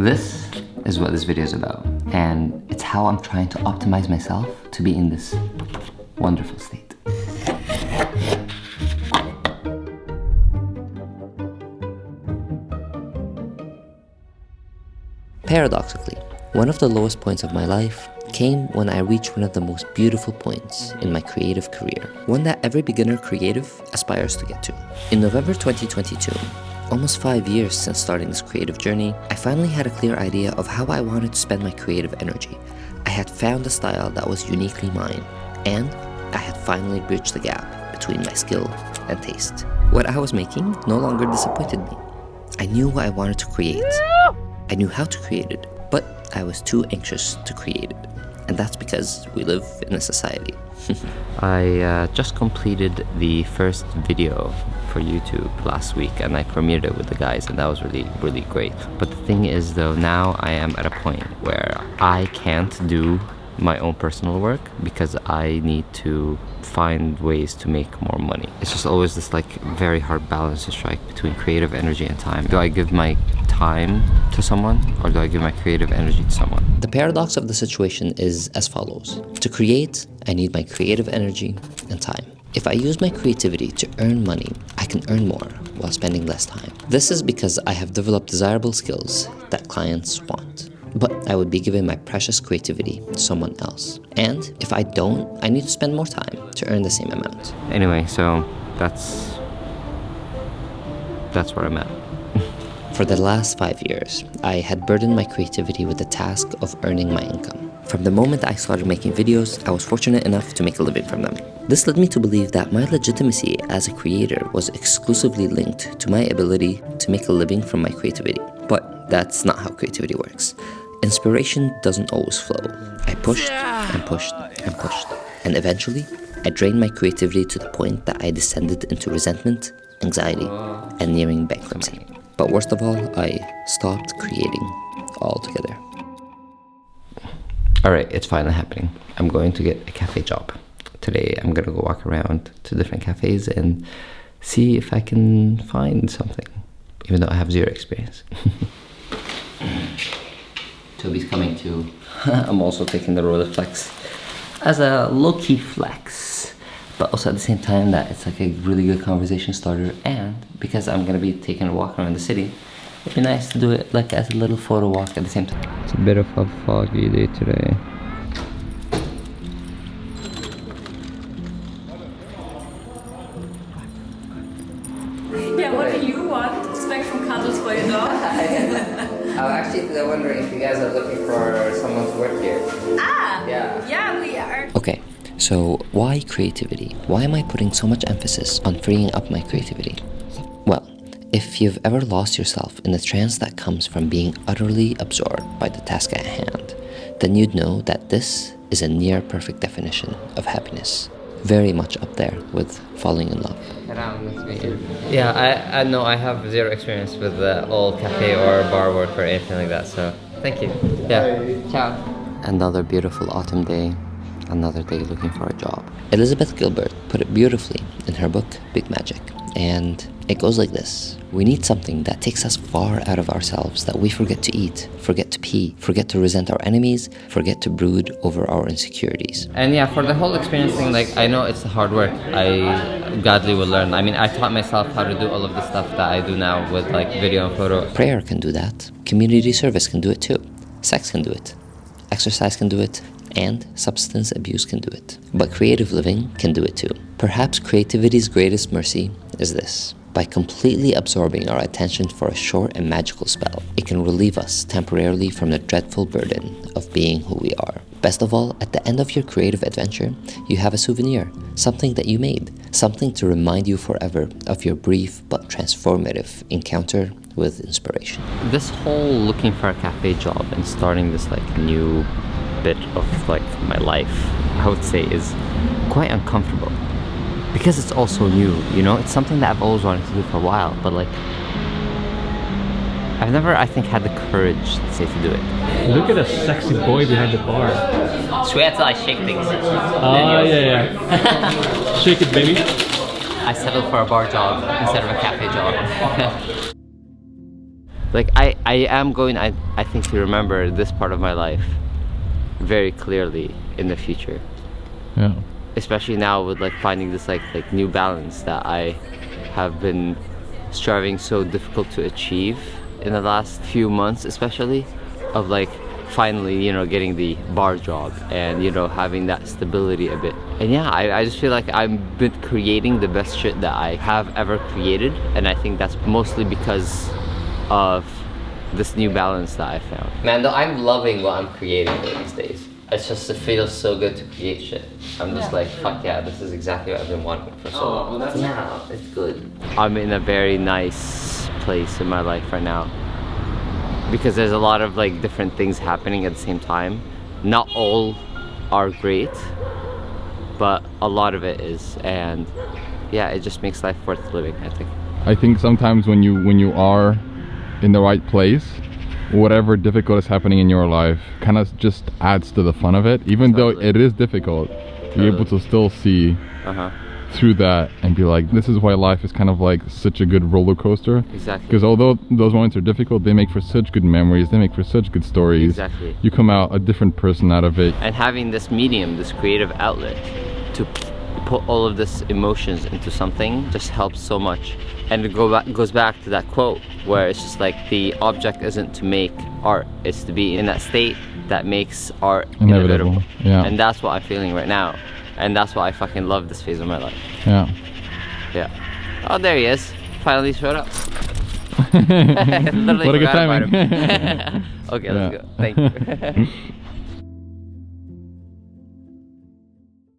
This is what this video is about, and it's how I'm trying to optimize myself to be in this wonderful state. Paradoxically, one of the lowest points of my life came when I reached one of the most beautiful points in my creative career, one that every beginner creative aspires to get to. In November 2022, almost 5 years since starting this creative journey, I finally had a clear idea of how I wanted to spend my creative energy. I had found a style that was uniquely mine, and I had finally bridged the gap between my skill and taste. What I was making no longer disappointed me. I knew what I wanted to create. I knew how to create it, but I was too anxious to create it. And that's because we live in a society. I just completed the first video for YouTube last week, and I premiered it with the guys, and that was really great. But the thing is though, now I am at a point where I can't do my own personal work because I need to find ways to make more money. It's just always this like very hard balance to strike between creative energy and time. Do I give my time to someone, or do I give my creative energy to someone? The paradox of the situation is as follows. To create, I need my creative energy and time. If I use my creativity to earn money, I can earn more while spending less time. This is because I have developed desirable skills that clients want. But I would be giving my precious creativity to someone else. And if I don't, I need to spend more time to earn the same amount. Anyway, so that's where I'm at. For the last 5 years, I had burdened my creativity with the task of earning my income. From the moment I started making videos, I was fortunate enough to make a living from them. This led me to believe that my legitimacy as a creator was exclusively linked to my ability to make a living from my creativity. But that's not how creativity works. Inspiration doesn't always flow. I pushed and pushed and pushed. And eventually, I drained my creativity to the point that I descended into resentment, anxiety, and nearing bankruptcy. But worst of all, I stopped creating altogether. Alright, it's finally happening. I'm going to get a cafe job. Today, I'm gonna go walk around to different cafes and see if I can find something, even though I have zero experience. Toby's coming too. I'm also taking the roller flex as a low-key flex, but also at the same time that it's like a really good conversation starter, and because I'm gonna be taking a walk around the city, it'd be nice to do it like as a little photo walk at the same time. It's a bit of a foggy day today. Yeah, what do you want? Spec from candles for your dog? I was actually wondering if you guys are looking for someone to work here. Ah! Yeah. Yeah, we are. Okay, so why creativity? Why am I putting so much emphasis on freeing up my creativity? Well, if you've ever lost yourself in the trance that comes from being utterly absorbed by the task at hand, then you'd know that this is a near perfect definition of happiness. Very much up there with falling in love. Yeah, I know I have zero experience with all cafe or bar work or anything like that, so thank you. Yeah, ciao. Another beautiful autumn day, another day looking for a job. Elizabeth Gilbert put it beautifully in her book, Big Magic. And it goes like this. We need something that takes us far out of ourselves, that we forget to eat, forget to pee, forget to resent our enemies, forget to brood over our insecurities. And yeah, for the whole experience thing, like, I know it's hard work. I gladly will learn. I mean, I taught myself how to do all of the stuff that I do now with like video and photo. Prayer can do that. Community service can do it too. Sex can do it. Exercise can do it. And substance abuse can do it. But creative living can do it too. Perhaps creativity's greatest mercy is this. By completely absorbing our attention for a short and magical spell, it can relieve us temporarily from the dreadful burden of being who we are. Best of all, at the end of your creative adventure, you have a souvenir, something that you made, something to remind you forever of your brief but transformative encounter with inspiration. This whole looking for a cafe job and starting this like new bit of like my life, I would say, is quite uncomfortable because it's also new, you know. It's something that I've always wanted to do for a while, but like I've never, I think, had the courage to say to do it. Look at a sexy boy behind the bar. Should we have to like shake things? Oh yeah. Shake it, baby. I settled for a bar job instead of a cafe job. Like I am going, I think, to remember this part of my life very clearly in the future. Yeah. Especially now with like finding this like new balance that I have been striving so difficult to achieve in the last few months, especially of like finally, you know, getting the bar job and, you know, having that stability a bit. And yeah, I just feel like I've been creating the best shit that I have ever created, and I think that's mostly because of this new balance that I found. Man, though, I'm loving what I'm creating these days. It's just, it feels so good to create shit. I'm just like, fuck yeah, this is exactly what I've been wanting for so long. Well, yeah, it's good. I'm in a very nice place in my life right now, because there's a lot of like different things happening at the same time. Not all are great, but a lot of it is, and yeah, it just makes life worth living, I think. I think sometimes when you are in the right place, whatever difficult is happening in your life kind of just adds to the fun of it, even though it is difficult. You're able to still see through that and be like, this is why life is kind of like such a good roller coaster. Exactly. Because although those moments are difficult, they make for such good memories, they make for such good stories. Exactly. You come out a different person out of it. And having this medium, this creative outlet to put all of this emotions into something just helps so much. And it goes back to that quote where it's just like, the object isn't to make art, it's to be in that state that makes art inevitable. Yeah. And that's what I'm feeling right now. And that's why I fucking love this phase of my life. Yeah. Yeah. Oh, there he is. Finally showed up. What a good timing. Okay, let's go. Thank you.